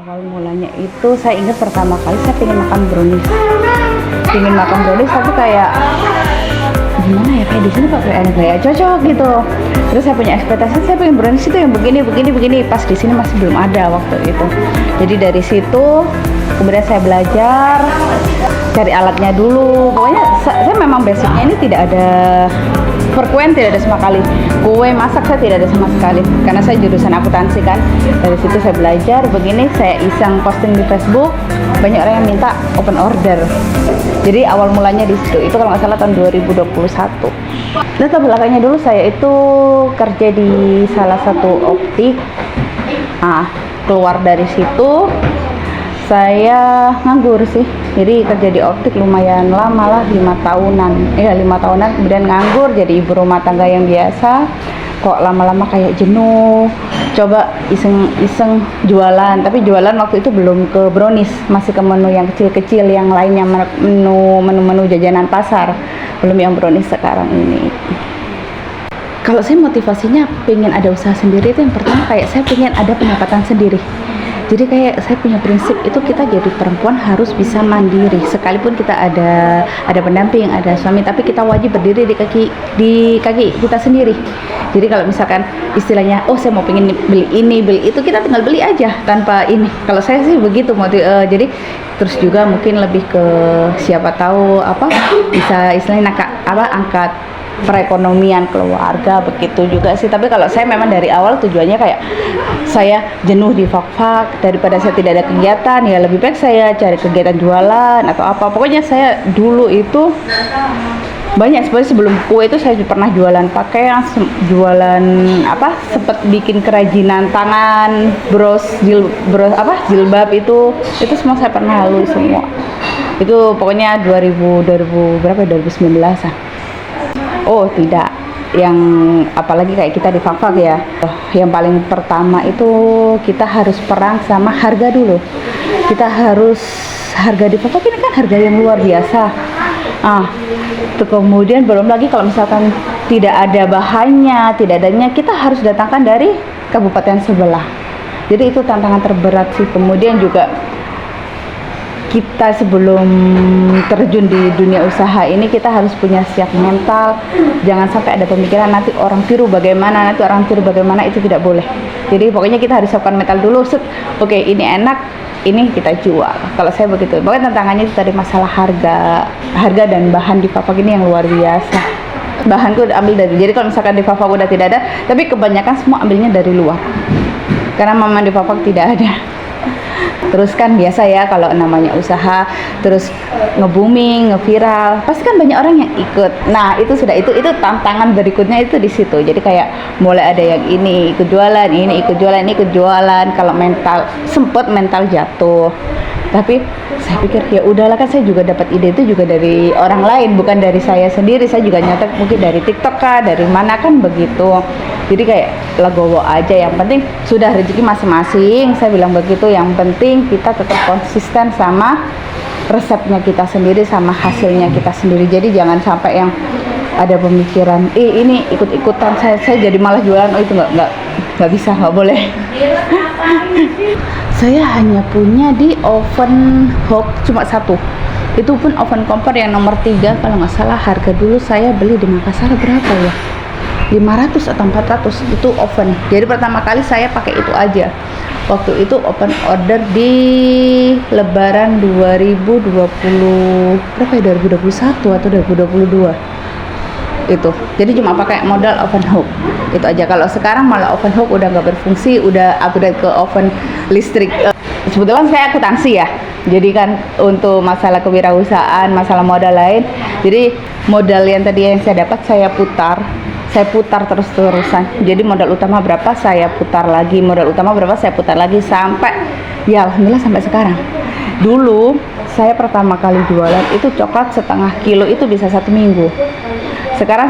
Awal mulanya itu saya ingat pertama kali saya pengen makan brownies. Tapi kayak gimana ya, kayak di sini kok kayak cocok gitu. Terus saya punya ekspektasi saya pengen brownies itu yang begini. Pas di sini masih belum ada waktu itu. Jadi dari situ kemudian saya belajar cari alatnya dulu. Pokoknya saya memang basicnya ini tidak ada perkuen, tidak ada sama sekali. Kue masak saya tidak ada sama sekali karena saya jurusan akuntansi kan. Dari situ saya belajar begini, saya iseng posting di Facebook, banyak orang yang minta open order. Jadi awal mulanya di situ, itu kalau nggak salah tahun 2021. Latar belakangnya dulu saya itu kerja di salah satu optik. Keluar dari situ saya nganggur sih. Jadi kerja di optik lumayan lama lah, 5 tahunan. 5 tahunan kemudian nganggur jadi ibu rumah tangga yang biasa. Kok lama-lama kayak jenuh. Coba iseng jualan, tapi jualan waktu itu belum ke brownies, masih ke menu yang kecil-kecil yang lainnya, menu jajanan pasar, belum yang brownies sekarang ini. Kalau saya motivasinya pengen ada usaha sendiri itu yang pertama kayak saya pengen ada pendapatan sendiri. Jadi kayak saya punya prinsip itu kita jadi perempuan harus bisa mandiri, sekalipun kita ada pendamping, ada suami, tapi kita wajib berdiri di kaki kita sendiri. Jadi kalau misalkan istilahnya, saya mau pengen beli ini, beli itu, kita tinggal beli aja tanpa ini. Kalau saya sih begitu, jadi terus juga mungkin lebih ke siapa tahu bisa istilahnya angkat perekonomian keluarga, begitu juga sih. Tapi kalau saya memang dari awal tujuannya kayak saya jenuh di fak-fak, daripada saya tidak ada kegiatan, ya lebih baik saya cari kegiatan jualan atau apa. Pokoknya saya dulu itu banyak sebenarnya. Sebelum kue itu saya pernah jualan pakaian, jualan sempat bikin kerajinan tangan, jilbab itu semua saya pernah lalui semua. Itu pokoknya 2019-an. Tidak, yang apalagi kayak kita di fak-fak ya, yang paling pertama itu kita harus perang sama harga dulu. Kita harus, harga di fak-fak ini kan harga yang luar biasa. Kemudian belum lagi kalau misalkan tidak ada bahannya, tidak adanya, kita harus datangkan dari kabupaten sebelah. Jadi itu tantangan terberat sih. Kemudian juga kita sebelum terjun di dunia usaha ini kita harus punya siap mental. Jangan sampai ada pemikiran nanti orang tiru bagaimana, itu tidak boleh. Jadi pokoknya kita harus siapkan mental dulu. Oke, ini enak, ini kita jual. Kalau saya begitu. Pokoknya tantangannya itu tadi masalah harga dan bahan di fak-fak ini yang luar biasa. Bahanku udah ambil dari, jadi kalau misalkan di fak-fak udah tidak ada, tapi kebanyakan semua ambilnya dari luar. Karena memang di fak-fak tidak ada. Terus kan biasa ya kalau namanya usaha terus nge-booming, nge-viral, pasti kan banyak orang yang ikut. Nah, itu tantangan berikutnya itu di situ. Jadi kayak mulai ada yang ini ikut jualan, ini ikut jualan. Kalau sempat mental jatuh. Tapi saya pikir ya udahlah, kan saya juga dapat ide itu juga dari orang lain, bukan dari saya sendiri. Saya juga nyatet mungkin dari TikTok kah, dari mana kan begitu. Jadi kayak legowo aja, yang penting sudah rezeki masing-masing, saya bilang begitu. Yang penting kita tetap konsisten sama resepnya kita sendiri, sama hasilnya kita sendiri. Jadi jangan sampai yang ada pemikiran ini ikut-ikutan saya jadi malah jualan. Itu nggak bisa, nggak boleh. Saya hanya punya di oven hob cuma satu, itu pun oven kompor yang nomor 3 kalau nggak salah. Harga dulu saya beli di Makassar berapa ya, 500 atau 400 itu oven. Jadi pertama kali saya pakai itu aja. Waktu itu open order di Lebaran 2020 berapa ya, 2021 atau 2022 itu. Jadi cuma pakai modal oven hob itu aja. Kalau sekarang malah oven hob udah nggak berfungsi, udah upgrade ke oven listrik. Sebetulnya saya akuntansi ya, jadi kan untuk masalah kewirausahaan, masalah modal lain, jadi modal yang tadi yang saya dapat saya putar terus-terusan. Jadi modal utama berapa saya putar lagi, sampai ya alhamdulillah sampai sekarang. Dulu saya pertama kali jualan itu coklat setengah kilo itu bisa 1 minggu. Sekarang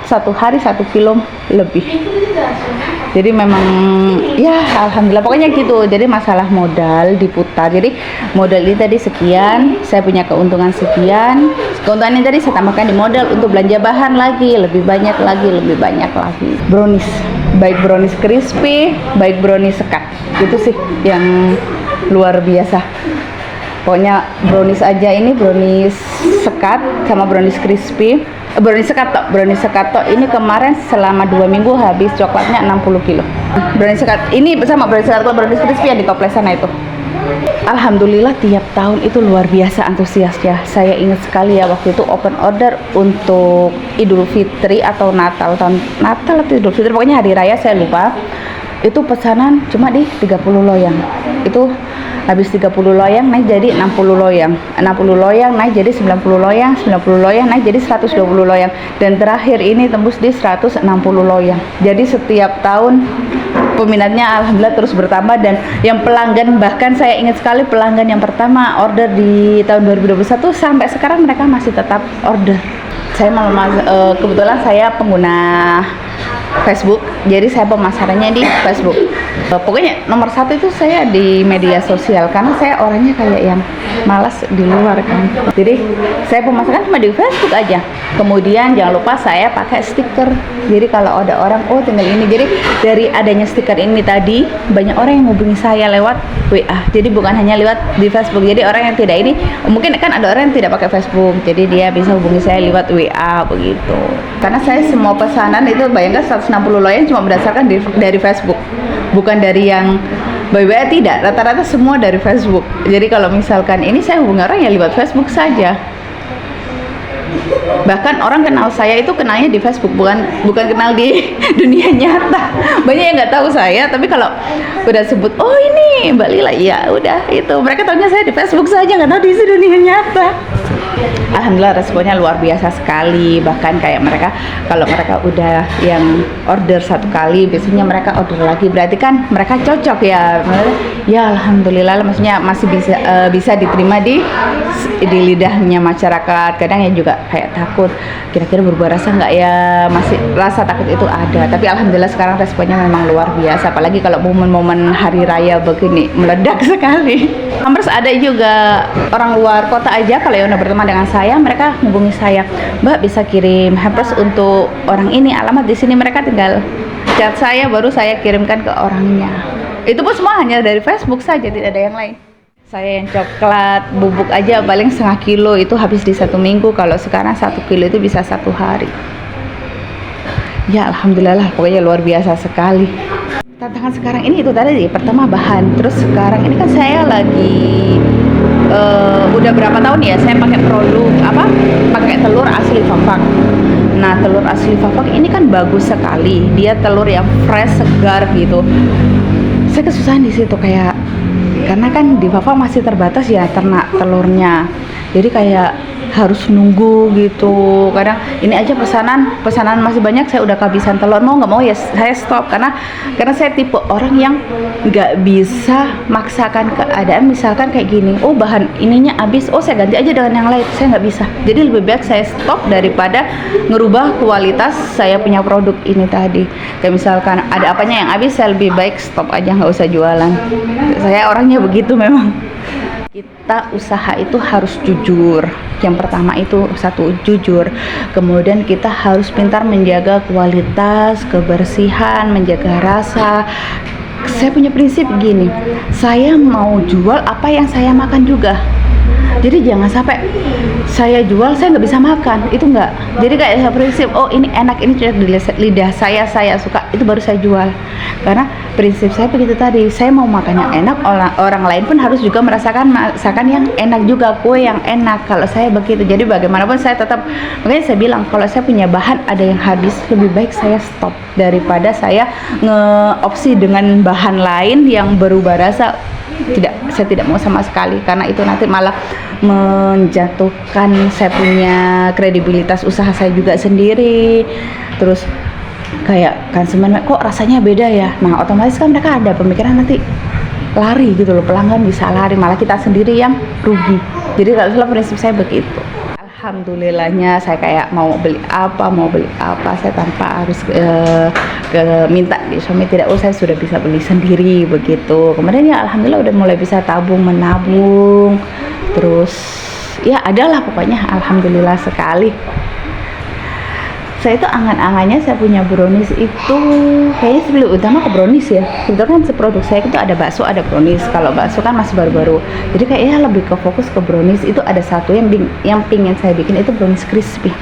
satu hari 1 kilo lebih. Jadi memang ya alhamdulillah pokoknya gitu. Jadi masalah modal diputar. Jadi modal ini tadi sekian, saya punya keuntungan sekian. Keuntungan ini tadi saya tambahkan di modal untuk belanja bahan lagi, lebih banyak lagi, lebih banyak lagi. Brownies, baik brownies crispy, baik brownies sekat. Itu sih yang luar biasa. Pokoknya brownies aja ini, brownies sekat sama brownies crispy. Brownies sekat tok ini kemarin selama 2 minggu habis coklatnya 60 kilo. Brownies sekat ini bersama brownies sekat, brownies crispy yang di toples sana itu. Alhamdulillah tiap tahun itu luar biasa antusiasnya. Saya ingat sekali ya waktu itu open order untuk Idul Fitri atau Natal atau Idul Fitri, pokoknya hari raya saya lupa. Itu pesanan cuma di 30 loyang. Itu habis 30 loyang naik jadi 60 loyang, 60 loyang naik jadi 90 loyang, 90 loyang naik jadi 120 loyang, dan terakhir ini tembus di 160 loyang. Jadi setiap tahun peminatnya alhamdulillah terus bertambah, dan yang pelanggan, bahkan saya ingat sekali pelanggan yang pertama order di tahun 2021 sampai sekarang mereka masih tetap order. Saya kebetulan saya pengguna Facebook, jadi saya pemasarannya di Facebook. Pokoknya nomor 1 itu saya di media sosial, karena saya orangnya kayak yang malas di luar kan. Jadi saya pemasaran cuma di Facebook aja. Kemudian jangan lupa saya pakai stiker. Jadi kalau ada orang, oh tinggal ini. Jadi dari adanya stiker ini tadi, banyak orang yang hubungi saya lewat WA. Jadi bukan hanya lewat di Facebook. Jadi orang yang tidak ini, mungkin kan ada orang yang tidak pakai Facebook, jadi dia bisa hubungi saya lewat WA begitu. Karena saya semua pesanan itu bayangkan 160 loyang cuma berdasarkan dari Facebook, bukan dari yang by WA, tidak, rata-rata semua dari Facebook. Jadi kalau misalkan ini saya hubungi orang ya lewat Facebook saja. Bahkan orang kenal saya itu kenalnya di Facebook, bukan kenal di dunia nyata. Banyak yang nggak tahu saya, tapi kalau udah sebut, oh ini Mbak Lila, ya udah itu, mereka tahunya saya di Facebook saja, nggak tahu di dunia nyata. Alhamdulillah responnya luar biasa sekali. Bahkan kayak mereka, kalau mereka udah yang order 1 kali, biasanya mereka order lagi, berarti kan mereka cocok ya. Ya alhamdulillah, maksudnya masih bisa diterima di lidahnya masyarakat. Kadang ya juga kayak takut, kira-kira berubah rasa nggak ya, masih rasa takut itu ada. Tapi alhamdulillah sekarang responnya memang luar biasa, apalagi kalau momen-momen hari raya begini meledak sekali. Hampir ada juga orang luar kota aja kalau yang udah berteman dengan saya, mereka hubungi saya, Mbak bisa kirim hampers untuk orang ini, alamat di sini. Mereka tinggal chat saya, baru saya kirimkan ke orangnya. Itu pun semua hanya dari Facebook saja, tidak ada yang lain. Saya yang coklat bubuk aja paling 1/2 kilo itu habis di 1 minggu. Kalau sekarang 1 kilo itu bisa 1 hari. Ya alhamdulillah, pokoknya luar biasa sekali. Tantangan sekarang ini itu tadi, pertama bahan, terus sekarang ini kan saya lagi udah berapa tahun ya saya pakai produk pakai telur asli Fafak. Nah telur asli Fafak ini kan bagus sekali, dia telur yang fresh, segar gitu. Saya kesusahan di situ kayak, karena kan di Fafak masih terbatas ya ternak telurnya, jadi kayak harus nunggu gitu. Kadang ini aja pesanan masih banyak, saya udah kehabisan telur, mau nggak mau ya saya stop, karena saya tipe orang yang nggak bisa maksakan keadaan. Misalkan kayak gini, oh bahan ininya habis, oh saya ganti aja dengan yang lain, saya nggak bisa. Jadi lebih baik saya stop daripada ngerubah kualitas saya punya produk ini tadi. Kayak misalkan ada apanya yang habis, saya lebih baik stop aja, nggak usah jualan. Saya orangnya begitu memang. Kita usaha itu harus jujur. Yang pertama itu 1, jujur. Kemudian kita harus pintar menjaga kualitas, kebersihan, menjaga rasa. Saya punya prinsip gini, saya mau jual apa yang saya makan juga. Jadi jangan sampai saya jual saya nggak bisa makan, itu enggak. Jadi kayak prinsip, oh ini enak, ini cocok di lidah saya suka, itu baru saya jual. Karena prinsip saya begitu tadi, saya mau makan yang enak, orang lain pun harus juga merasakan masakan yang enak juga, kue yang enak. Kalau saya begitu, jadi bagaimanapun saya tetap, makanya saya bilang kalau saya punya bahan ada yang habis, lebih baik saya stop daripada saya ngeopsi dengan bahan lain yang berubah rasa. Saya tidak mau sama sekali, karena itu nanti malah menjatuhkan saya punya kredibilitas usaha saya juga sendiri. Terus kayak konsumen kok rasanya beda ya, nah otomatis kan mereka ada pemikiran nanti lari gitu loh, pelanggan bisa lari, malah kita sendiri yang rugi. Jadi kalau prinsip saya begitu. Alhamdulillahnya saya kayak mau beli apa saya tanpa harus minta di suami, tidak, saya sudah bisa beli sendiri begitu. Kemudian ya alhamdulillah udah mulai bisa tabung menabung, terus ya adalah pokoknya alhamdulillah sekali. Saya itu angan-angannya saya punya brownies itu kayaknya sebelum utama ke brownies ya. Kebetulan kan produk saya itu ada bakso, ada brownies. Kalau bakso kan masih baru-baru, jadi kayaknya lebih ke fokus ke brownies. Itu ada satu yang pingin saya bikin, itu brownies crispy.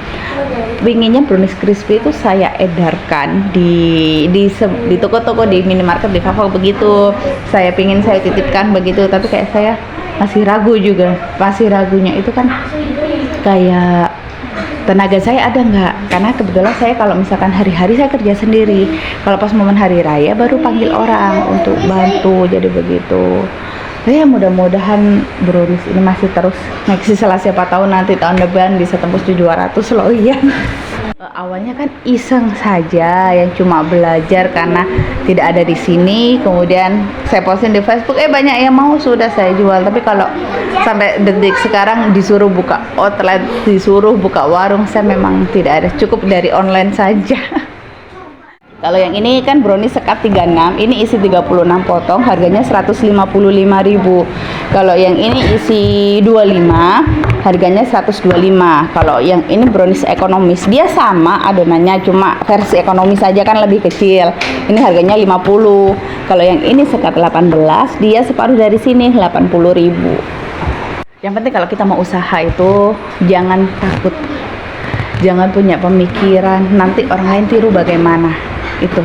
Pinginnya brownies crispy itu saya edarkan di toko-toko, di minimarket, di Fava begitu. Saya pingin saya titipkan begitu, tapi kayak saya masih ragu juga. Masih ragunya itu kan kayak tenaga saya ada nggak, karena kebetulan saya kalau misalkan hari-hari saya kerja sendiri, kalau pas momen hari raya baru panggil orang untuk bantu, jadi begitu. Ya mudah-mudahan brownies ini masih terus next, setelah siapa tahu nanti tahun depan bisa tembus 700 loh ya. Awalnya kan iseng saja, yang cuma belajar karena tidak ada di sini, kemudian saya posting di Facebook, banyak yang mau, sudah saya jual. Tapi kalau sampai detik sekarang disuruh buka outlet, disuruh buka warung, saya memang tidak ada, cukup dari online saja. Kalau yang ini kan brownies sekat 36, ini isi 36 potong, harganya 155.000. Kalau yang ini isi 25, harganya 125. Kalau yang ini brownies ekonomis, dia sama adonannya, cuma versi ekonomis saja kan lebih kecil. Ini harganya 50. Kalau yang ini sekat 18, dia separuh dari sini, 80.000. Yang penting kalau kita mau usaha itu jangan takut, jangan punya pemikiran nanti orang lain tiru bagaimana itu.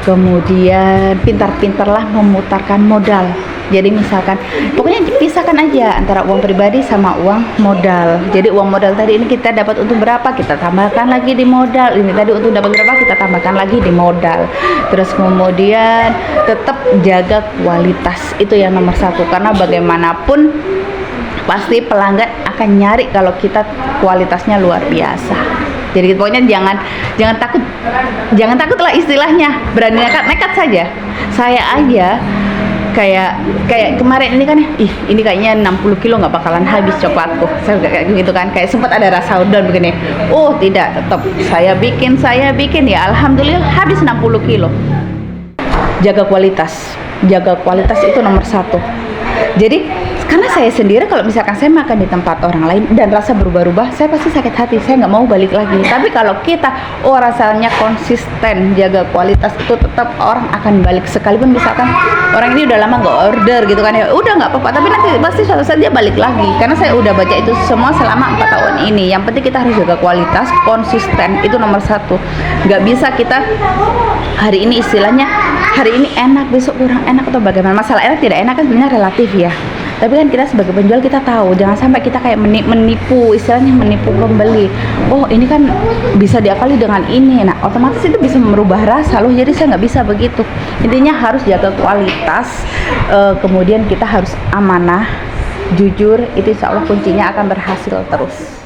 Kemudian pintar-pintarlah memutarkan modal. Jadi misalkan pokoknya pisahkan aja antara uang pribadi sama uang modal. Jadi uang modal tadi ini kita dapat untung berapa, kita tambahkan lagi di modal. Ini tadi untung dapat berapa, kita tambahkan lagi di modal. Terus kemudian tetap jaga kualitas, itu yang nomor satu, karena bagaimanapun pasti pelanggan akan nyari kalau kita kualitasnya luar biasa. Jadi pokoknya jangan takut lah istilahnya, berani nekat saja. Saya aja kayak kemarin ini kan, ini kayaknya 60 kilo nggak bakalan habis coklatku, saya kayak gitu kan, kayak sempat ada rasa down begini. Oh tidak, tetap saya bikin ya alhamdulillah habis 60 kilo. Jaga kualitas itu nomor satu. Jadi karena saya sendiri kalau misalkan saya makan di tempat orang lain dan rasa berubah-ubah, saya pasti sakit hati, saya nggak mau balik lagi. Tapi kalau kita rasanya konsisten jaga kualitas, itu tetap orang akan balik. Sekalipun misalkan orang ini udah lama nggak order gitu kan, ya udah nggak apa-apa, tapi nanti pasti suatu saat dia balik lagi. Karena saya udah baca itu semua selama 4 tahun ini. Yang penting kita harus jaga kualitas, konsisten, itu nomor satu. Nggak bisa kita hari ini istilahnya hari ini enak, besok kurang enak atau bagaimana. Masalah enak tidak enak kan sebenarnya relatif ya. Tapi kan kita sebagai penjual kita tahu, jangan sampai kita kayak menipu, istilahnya menipu pembeli. Oh ini kan bisa diakali dengan ini, nah otomatis itu bisa merubah rasa loh. Jadi saya nggak bisa begitu. Intinya harus jaga kualitas, kemudian kita harus amanah, jujur, itu insya Allah kuncinya akan berhasil terus.